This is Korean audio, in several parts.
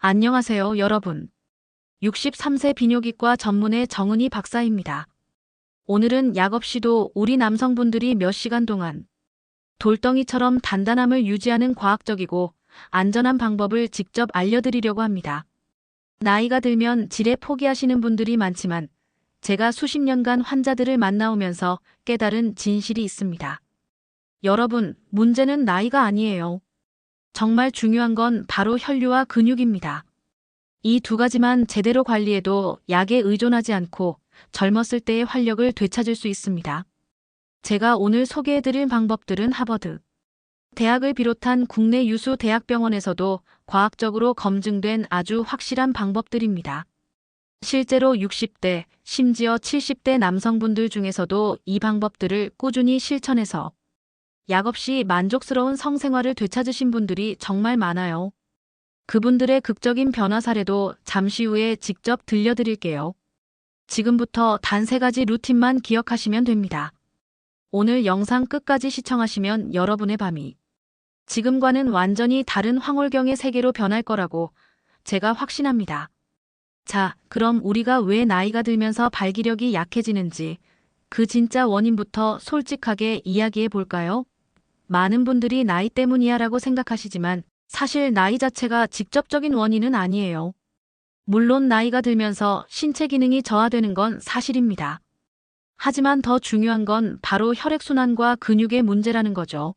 안녕하세요, 여러분. 63세 비뇨기과 전문의 정은희 박사입니다. 오늘은 약 없이도 우리 남성분들이 몇 시간 동안 돌덩이처럼 단단함을 유지하는 과학적이고 안전한 방법을 직접 알려드리려고 합니다. 나이가 들면 질에 포기하시는 분들이 많지만 제가 수십 년간 환자들을 만나오면서 깨달은 진실이 있습니다. 여러분, 문제는 나이가 아니에요. 정말 중요한 건 바로 혈류와 근육입니다. 이 두 가지만 제대로 관리해도 약에 의존하지 않고 젊었을 때의 활력을 되찾을 수 있습니다. 제가 오늘 소개해드릴 방법들은 하버드 대학을 비롯한 국내 유수 대학병원에서도 과학적으로 검증된 아주 확실한 방법들입니다. 실제로 60대, 심지어 70대 남성분들 중에서도 이 방법들을 꾸준히 실천해서 약 없이 만족스러운 성생활을 되찾으신 분들이 정말 많아요. 그분들의 극적인 변화 사례도 잠시 후에 직접 들려드릴게요. 지금부터 단 3가지 루틴만 기억하시면 됩니다. 오늘 영상 끝까지 시청하시면 여러분의 밤이 지금과는 완전히 다른 황홀경의 세계로 변할 거라고 제가 확신합니다. 자, 그럼 우리가 왜 나이가 들면서 발기력이 약해지는지 그 진짜 원인부터 솔직하게 이야기해 볼까요? 많은 분들이 나이 때문이야 라고 생각하시지만 사실 나이 자체가 직접적인 원인은 아니에요. 물론 나이가 들면서 신체 기능이 저하되는 건 사실입니다. 하지만 더 중요한 건 바로 혈액순환과 근육의 문제라는 거죠.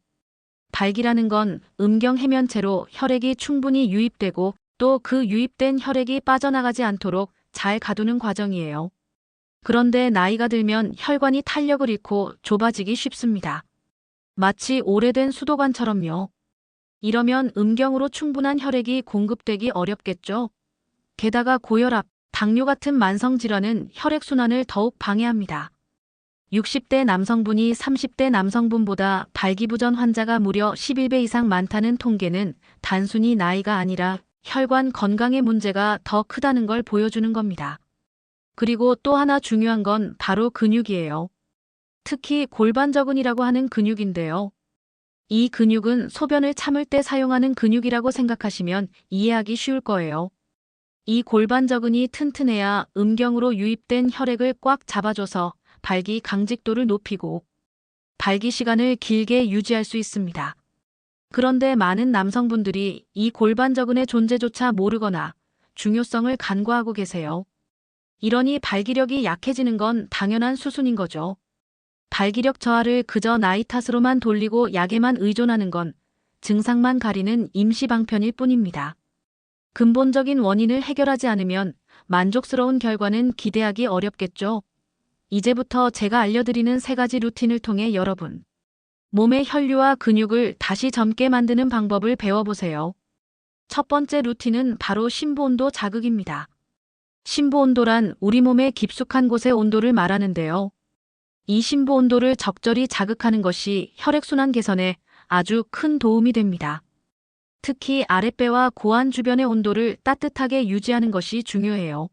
발기라는 건 음경 해면체로 혈액이 충분히 유입되고 또 그 유입된 혈액이 빠져나가지 않도록 잘 가두는 과정이에요. 그런데 나이가 들면 혈관이 탄력을 잃고 좁아지기 쉽습니다. 마치 오래된 수도관처럼요. 이러면 음경으로 충분한 혈액이 공급되기 어렵겠죠. 게다가 고혈압, 당뇨 같은 만성질환은 혈액순환을 더욱 방해합니다. 60대 남성분이 30대 남성분보다 발기부전 환자가 무려 11배 이상 많다는 통계는 단순히 나이가 아니라 혈관 건강의 문제가 더 크다는 걸 보여주는 겁니다. 그리고 또 하나 중요한 건 바로 근육이에요. 특히 골반저근이라고 하는 근육인데요. 이 근육은 소변을 참을 때 사용하는 근육이라고 생각하시면 이해하기 쉬울 거예요. 이 골반저근이 튼튼해야 음경으로 유입된 혈액을 꽉 잡아줘서 발기 강직도를 높이고 발기 시간을 길게 유지할 수 있습니다. 그런데 많은 남성분들이 이 골반저근의 존재조차 모르거나 중요성을 간과하고 계세요. 이러니 발기력이 약해지는 건 당연한 수순인 거죠. 발기력 저하를 그저 나이 탓으로만 돌리고 약에만 의존하는 건 증상만 가리는 임시 방편일 뿐입니다. 근본적인 원인을 해결하지 않으면 만족스러운 결과는 기대하기 어렵겠죠. 이제부터 제가 알려드리는 3가지 루틴을 통해 여러분 몸의 혈류와 근육을 다시 젊게 만드는 방법을 배워보세요. 첫 번째 루틴은 바로 심부온도 자극입니다. 심부온도란 우리 몸의 깊숙한 곳의 온도를 말하는데요. 이 심부 온도를 적절히 자극하는 것이 혈액순환 개선에 아주 큰 도움이 됩니다. 특히 아랫배와 고환 주변의 온도를 따뜻하게 유지하는 것이 중요해요.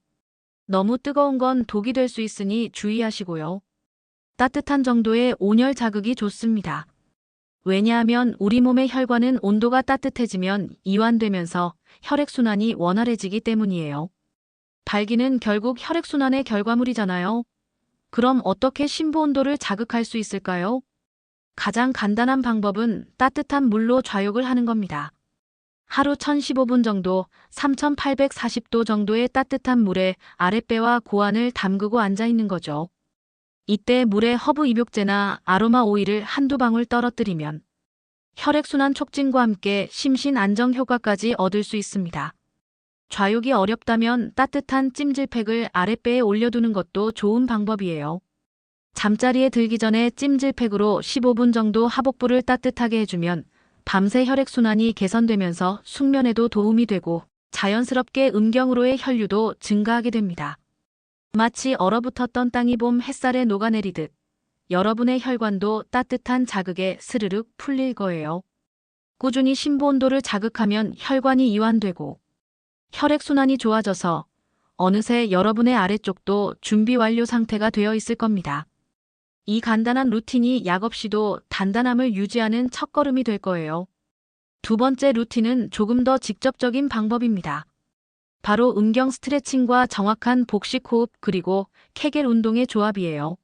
너무 뜨거운 건 독이 될 수 있으니 주의하시고요. 따뜻한 정도의 온열 자극이 좋습니다. 왜냐하면 우리 몸의 혈관은 온도가 따뜻해지면 이완되면서 혈액순환이 원활해지기 때문이에요. 발기는 결국 혈액순환의 결과물이잖아요. 그럼 어떻게 심부 온도를 자극할 수 있을까요? 가장 간단한 방법은 따뜻한 물로 좌욕을 하는 겁니다. 하루 1015분 정도 3840도 정도의 따뜻한 물에 아랫배와 고환을 담그고 앉아 있는 거죠. 이때 물에 허브 입욕제나 아로마 오일을 한두 방울 떨어뜨리면 혈액순환 촉진과 함께 심신 안정 효과까지 얻을 수 있습니다. 좌욕이 어렵다면 따뜻한 찜질팩을 아랫배에 올려두는 것도 좋은 방법이에요. 잠자리에 들기 전에 찜질팩으로 15분 정도 하복부를 따뜻하게 해주면 밤새 혈액순환이 개선되면서 숙면에도 도움이 되고 자연스럽게 음경으로의 혈류도 증가하게 됩니다. 마치 얼어붙었던 땅이 봄 햇살에 녹아내리듯 여러분의 혈관도 따뜻한 자극에 스르륵 풀릴 거예요. 꾸준히 심부 온도를 자극하면 혈관이 이완되고 혈액순환이 좋아져서 어느새 여러분의 아래쪽도 준비 완료 상태가 되어 있을 겁니다. 이 간단한 루틴이 약 없이도 단단함을 유지하는 첫걸음이 될 거예요. 두 번째 루틴은 조금 더 직접적인 방법입니다. 바로 음경 스트레칭과 정확한 복식 호흡 그리고 케겔 운동의 조합이에요.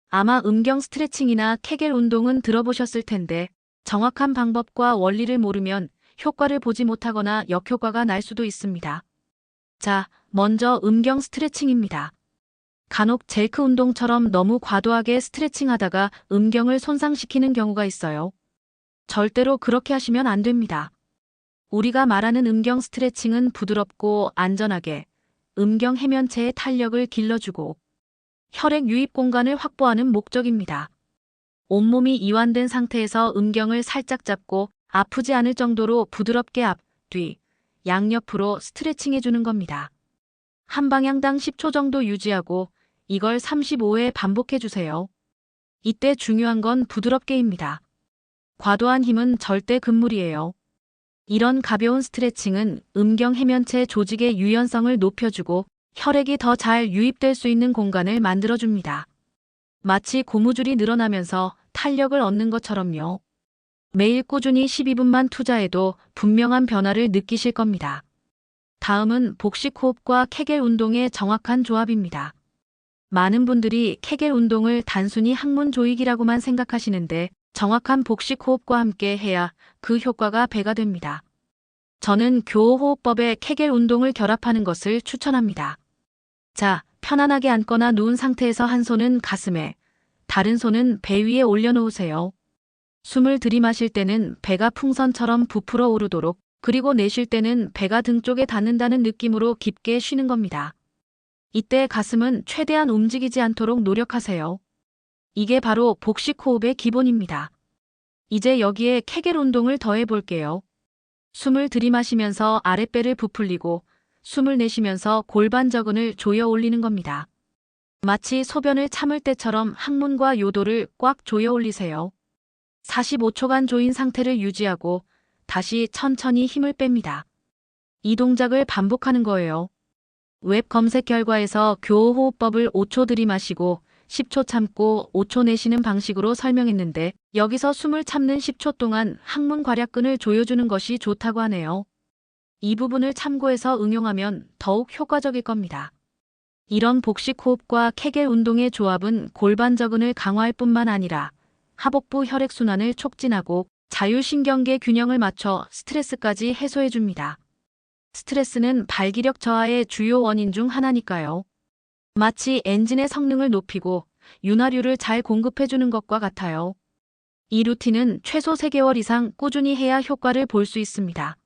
아마 음경 스트레칭이나 케겔 운동은 들어보셨을 텐데 정확한 방법과 원리를 모르면 효과를 보지 못하거나 역효과가 날 수도 있습니다. 자, 먼저 음경 스트레칭입니다. 간혹 젤크 운동처럼 너무 과도하게 스트레칭 하다가 음경을 손상시키는 경우가 있어요. 절대로 그렇게 하시면 안 됩니다. 우리가 말하는 음경 스트레칭은 부드럽고 안전하게 음경 해면체의 탄력을 길러주고 혈액 유입 공간을 확보하는 목적입니다. 온몸이 이완된 상태에서 음경을 살짝 잡고 아프지 않을 정도로 부드럽게 앞, 뒤, 양옆으로 스트레칭해 주는 겁니다. 한 방향당 10초 정도 유지하고 이걸 35회 반복해 주세요. 이때 중요한 건 부드럽게입니다. 과도한 힘은 절대 금물이에요. 이런 가벼운 스트레칭은 음경 해면체 조직의 유연성을 높여주고 혈액이 더 잘 유입될 수 있는 공간을 만들어줍니다. 마치 고무줄이 늘어나면서 탄력을 얻는 것처럼요. 매일 꾸준히 12분만 투자해도 분명한 변화를 느끼실 겁니다. 다음은 복식 호흡과 케겔 운동의 정확한 조합입니다. 많은 분들이 케겔 운동을 단순히 항문 조이기라고만 생각하시는데 정확한 복식 호흡과 함께 해야 그 효과가 배가 됩니다. 저는 교호호흡법에 케겔 운동을 결합하는 것을 추천합니다. 자, 편안하게 앉거나 누운 상태에서 한 손은 가슴에, 다른 손은 배 위에 올려놓으세요. 숨을 들이마실 때는 배가 풍선처럼 부풀어 오르도록, 그리고 내쉴 때는 배가 등 쪽에 닿는다는 느낌으로 깊게 쉬는 겁니다. 이때 가슴은 최대한 움직이지 않도록 노력하세요. 이게 바로 복식 호흡의 기본입니다. 이제 여기에 케겔 운동을 더해 볼게요. 숨을 들이마시면서 아랫배를 부풀리고 숨을 내쉬면서 골반 저근을 조여 올리는 겁니다. 마치 소변을 참을 때처럼 항문과 요도를 꽉 조여 올리세요. 45초간 조인 상태를 유지하고 다시 천천히 힘을 뺍니다. 이 동작을 반복하는 거예요. 웹 검색 결과에서 교호호흡법을 5초 들이마시고 10초 참고 5초 내쉬는 방식으로 설명했는데 여기서 숨을 참는 10초 동안 항문 괄약근을 조여주는 것이 좋다고 하네요. 이 부분을 참고해서 응용하면 더욱 효과적일 겁니다. 이런 복식 호흡과 케겔 운동의 조합은 골반 저근을 강화할 뿐만 아니라 하복부 혈액순환을 촉진하고 자율신경계 균형을 맞춰 스트레스까지 해소해줍니다. 스트레스는 발기력 저하의 주요 원인 중 하나니까요. 마치 엔진의 성능을 높이고 윤활유를 잘 공급해주는 것과 같아요. 이 루틴은 최소 3개월 이상 꾸준히 해야 효과를 볼 수 있습니다.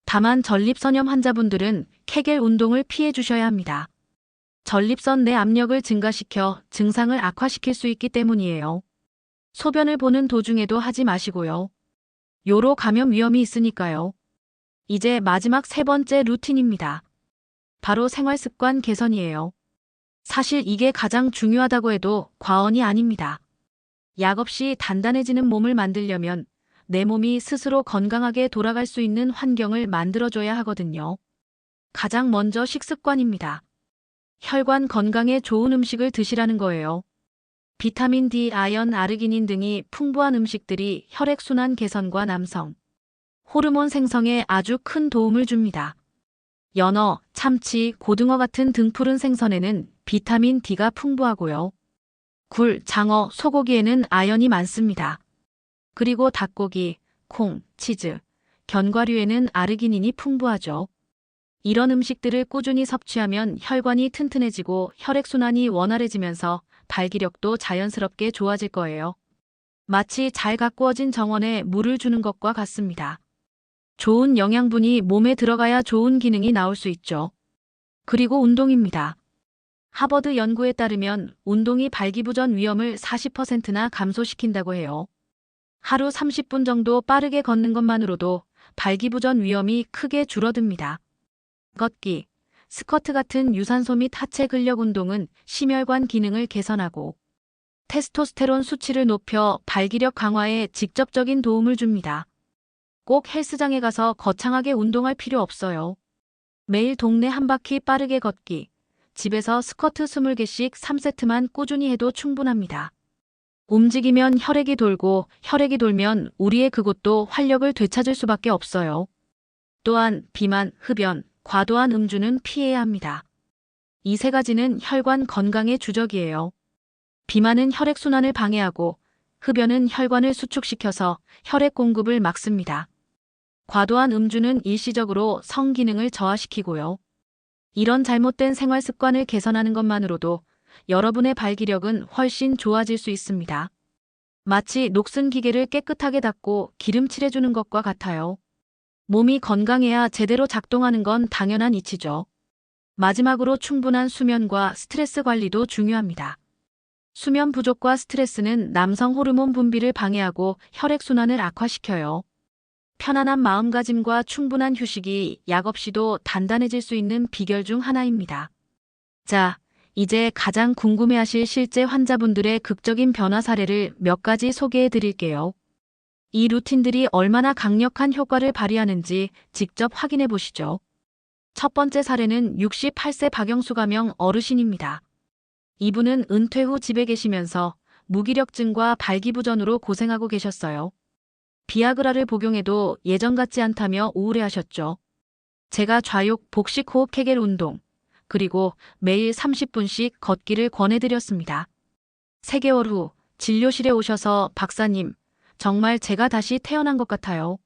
다만 전립선염 환자분들은 케겔 운동을 피해 주셔야 합니다. 전립선 내 압력을 증가시켜 증상을 악화시킬 수 있기 때문이에요. 소변을 보는 도중에도 하지 마시고요. 요로 감염 위험이 있으니까요. 이제 마지막 3번째 루틴입니다. 바로 생활습관 개선이에요. 사실 이게 가장 중요하다고 해도 과언이 아닙니다. 약 없이 단단해지는 몸을 만들려면 내 몸이 스스로 건강하게 돌아갈 수 있는 환경을 만들어줘야 하거든요. 가장 먼저 식습관입니다. 혈관 건강에 좋은 음식을 드시라는 거예요. 비타민 D, 아연, 아르기닌 등이 풍부한 음식들이 혈액순환 개선과 남성 호르몬 생성에 아주 큰 도움을 줍니다. 연어, 참치, 고등어 같은 등푸른 생선에는 비타민 D가 풍부하고요. 굴, 장어, 소고기에는 아연이 많습니다. 그리고 닭고기, 콩, 치즈, 견과류에는 아르기닌이 풍부하죠. 이런 음식들을 꾸준히 섭취하면 혈관이 튼튼해지고 혈액순환이 원활해지면서 발기력도 자연스럽게 좋아질 거예요. 마치 잘 가꾸어진 정원에 물을 주는 것과 같습니다. 좋은 영양분이 몸에 들어가야 좋은 기능이 나올 수 있죠. 그리고 운동입니다. 하버드 연구에 따르면 운동이 발기부전 위험을 40%나 감소시킨다고 해요. 하루 30분 정도 빠르게 걷는 것만으로도 발기부전 위험이 크게 줄어듭니다. 걷기, 스쿼트 같은 유산소 및 하체 근력 운동은 심혈관 기능을 개선하고 테스토스테론 수치를 높여 발기력 강화에 직접적인 도움을 줍니다. 꼭 헬스장에 가서 거창하게 운동할 필요 없어요. 매일 동네 한 바퀴 빠르게 걷기, 집에서 스쿼트 20개씩 3세트만 꾸준히 해도 충분합니다. 움직이면 혈액이 돌고 혈액이 돌면 우리의 그곳도 활력을 되찾을 수밖에 없어요. 또한 비만, 흡연, 과도한 음주는 피해야 합니다. 이 세 가지는 혈관 건강의 주적이에요. 비만은 혈액순환을 방해하고 흡연은 혈관을 수축시켜서 혈액 공급을 막습니다. 과도한 음주는 일시적으로 성기능을 저하시키고요. 이런 잘못된 생활 습관을 개선하는 것만으로도 여러분의 발기력은 훨씬 좋아질 수 있습니다. 마치 녹슨 기계를 깨끗하게 닦고 기름칠해주는 것과 같아요. 몸이 건강해야 제대로 작동하는 건 당연한 이치죠. 마지막으로 충분한 수면과 스트레스 관리도 중요합니다. 수면 부족과 스트레스는 남성 호르몬 분비를 방해하고 혈액순환을 악화시켜요. 편안한 마음가짐과 충분한 휴식이 약 없이도 단단해질 수 있는 비결 중 하나입니다. 자, 이제 가장 궁금해하실 실제 환자분들의 극적인 변화 사례를 몇 가지 소개해 드릴게요. 이 루틴들이 얼마나 강력한 효과를 발휘하는지 직접 확인해 보시죠. 첫 번째 사례는 68세 박영수 가명 어르신입니다. 이분은 은퇴 후 집에 계시면서 무기력증과 발기부전으로 고생하고 계셨어요. 비아그라를 복용해도 예전 같지 않다며 우울해하셨죠. 제가 좌욕, 복식 호흡 케겔 운동, 그리고 매일 30분씩 걷기를 권해드렸습니다. 3개월 후 진료실에 오셔서 박사님, 정말 제가 다시 태어난 것 같아요.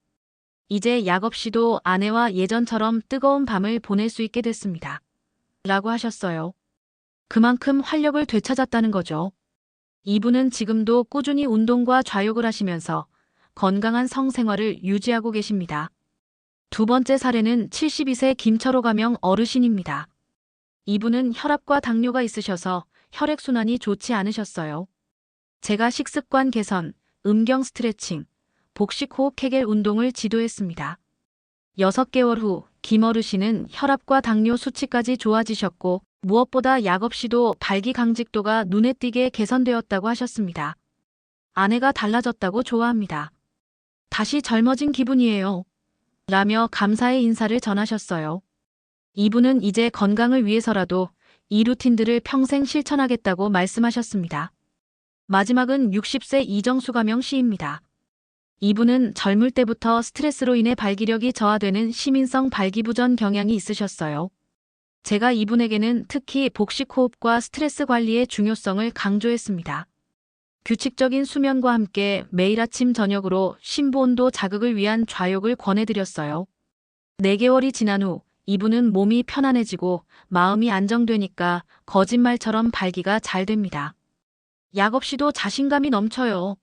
이제 약 없이도 아내와 예전처럼 뜨거운 밤을 보낼 수 있게 됐습니다. 라고 하셨어요. 그만큼 활력을 되찾았다는 거죠. 이분은 지금도 꾸준히 운동과 좌욕을 하시면서 건강한 성생활을 유지하고 계십니다. 두 번째 사례는 72세 김철호 가명 어르신입니다. 이분은 혈압과 당뇨가 있으셔서 혈액순환이 좋지 않으셨어요. 제가 식습관 개선, 음경 스트레칭, 복식 호흡 케겔 운동을 지도했습니다. 6개월 후 김 어르신은 혈압과 당뇨 수치까지 좋아지셨고 무엇보다 약 없이도 발기 강직도가 눈에 띄게 개선되었다고 하셨습니다. 아내가 달라졌다고 좋아합니다. 다시 젊어진 기분이에요. 라며 감사의 인사를 전하셨어요. 이분은 이제 건강을 위해서라도 이 루틴들을 평생 실천하겠다고 말씀하셨습니다. 마지막은 60세 이정수 가명 씨입니다. 이분은 젊을 때부터 스트레스로 인해 발기력이 저하되는 시민성 발기부전 경향이 있으셨어요. 제가 이분에게는 특히 복식 호흡과 스트레스 관리의 중요성을 강조했습니다. 규칙적인 수면과 함께 매일 아침 저녁으로 심부온도 자극을 위한 좌욕을 권해드렸어요. 4개월이 지난 후 이분은 몸이 편안해지고 마음이 안정되니까 거짓말처럼 발기가 잘 됩니다. 약 없이도 자신감이 넘쳐요.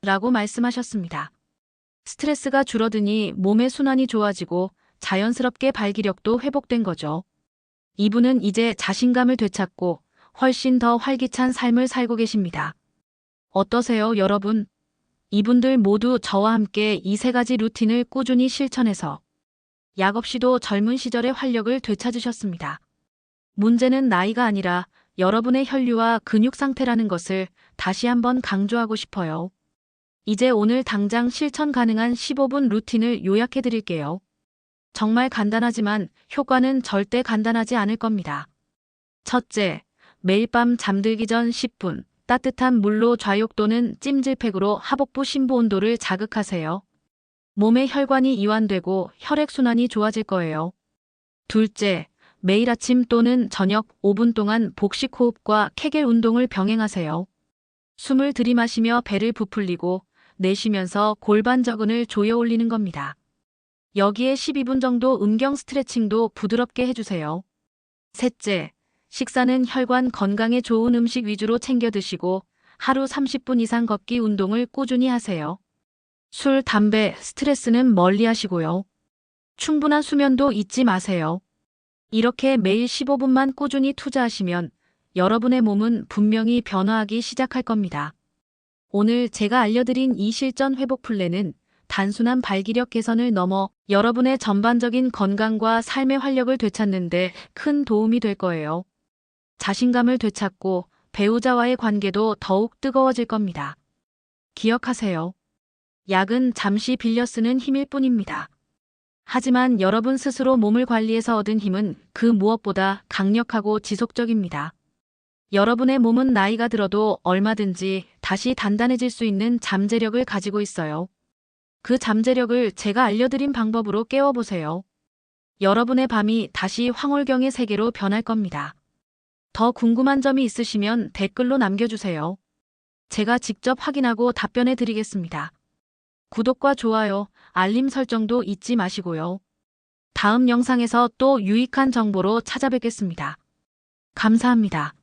라고 말씀하셨습니다. 스트레스가 줄어드니 몸의 순환이 좋아지고 자연스럽게 발기력도 회복된 거죠. 이분은 이제 자신감을 되찾고 훨씬 더 활기찬 삶을 살고 계십니다. 어떠세요, 여러분? 이분들 모두 저와 함께 이 3가지 루틴을 꾸준히 실천해서 약 없이도 젊은 시절의 활력을 되찾으셨습니다. 문제는 나이가 아니라 여러분의 혈류와 근육 상태라는 것을 다시 한번 강조하고 싶어요. 이제 오늘 당장 실천 가능한 15분 루틴을 요약해 드릴게요. 정말 간단하지만 효과는 절대 간단하지 않을 겁니다. 첫째, 매일 밤 잠들기 전 10분 따뜻한 물로 좌욕 또는 찜질팩으로 하복부 심부 온도를 자극하세요. 몸의 혈관이 이완되고 혈액순환이 좋아질 거예요. 둘째, 매일 아침 또는 저녁 5분 동안 복식 호흡과 케겔 운동을 병행하세요. 숨을 들이마시며 배를 부풀리고 내쉬면서 골반 저근을 조여 올리는 겁니다. 여기에 12분 정도 음경 스트레칭도 부드럽게 해주세요. 셋째, 식사는 혈관 건강에 좋은 음식 위주로 챙겨 드시고 하루 30분 이상 걷기 운동을 꾸준히 하세요. 술, 담배, 스트레스는 멀리 하시고요. 충분한 수면도 잊지 마세요. 이렇게 매일 15분만 꾸준히 투자하시면 여러분의 몸은 분명히 변화하기 시작할 겁니다. 오늘 제가 알려드린 이 실전 회복 플랜은 단순한 발기력 개선을 넘어 여러분의 전반적인 건강과 삶의 활력을 되찾는 데 큰 도움이 될 거예요. 자신감을 되찾고 배우자와의 관계도 더욱 뜨거워질 겁니다. 기억하세요. 약은 잠시 빌려 쓰는 힘일 뿐입니다. 하지만 여러분 스스로 몸을 관리해서 얻은 힘은 그 무엇보다 강력하고 지속적입니다. 여러분의 몸은 나이가 들어도 얼마든지 다시 단단해질 수 있는 잠재력을 가지고 있어요. 그 잠재력을 제가 알려드린 방법으로 깨워보세요. 여러분의 밤이 다시 황홀경의 세계로 변할 겁니다. 더 궁금한 점이 있으시면 댓글로 남겨주세요. 제가 직접 확인하고 답변해 드리겠습니다. 구독과 좋아요, 알림 설정도 잊지 마시고요. 다음 영상에서 또 유익한 정보로 찾아뵙겠습니다. 감사합니다.